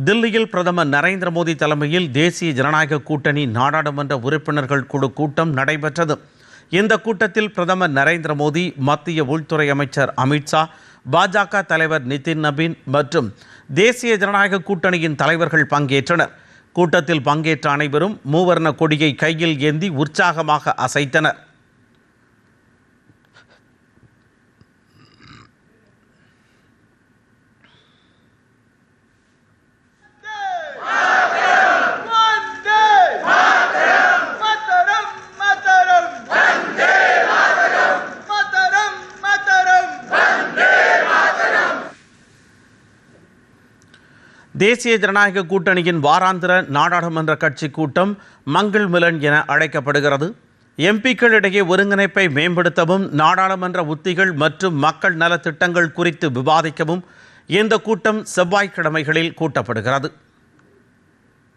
தில்லியில் பிரதமர் நரேந்திர மோடி தலைமையில் தேசிய ஜனநாயக கூட்டணி நாடாளுமன்ற உறுப்பினர்கள் குழு கூட்டம் நடைபெற்றது. இந்த கூட்டத்தில் பிரதமர் நரேந்திர மோடி, மத்திய உள்துறை அமைச்சர் அமித்ஷா, பாஜக தலைவர் நிதின் நபீன் மற்றும் தேசிய ஜனநாயக கூட்டணியின் தலைவர்கள் பங்கேற்றனர். கூட்டத்தில் பங்கேற்ற அனைவரும் மூவர்ண கொடியை கையில் ஏந்தி உற்சாகமாக அசைத்தனர். தேசிய ஜனநாயக கூட்டணியின் வாராந்திர நாடாளுமன்ற கட்சி கூட்டம் மங்கள் மிலன் என அழைக்கப்படுகிறது. எம்பிக்களிடையே ஒருங்கிணைப்பை மேம்படுத்தவும், நாடாளுமன்ற உத்திகள் மற்றும் மக்கள் நல திட்டங்கள் குறித்து விவாதிக்கவும் இந்த கூட்டம் செவ்வாய்க்கிழமைகளில் கூட்டப்படுகிறது.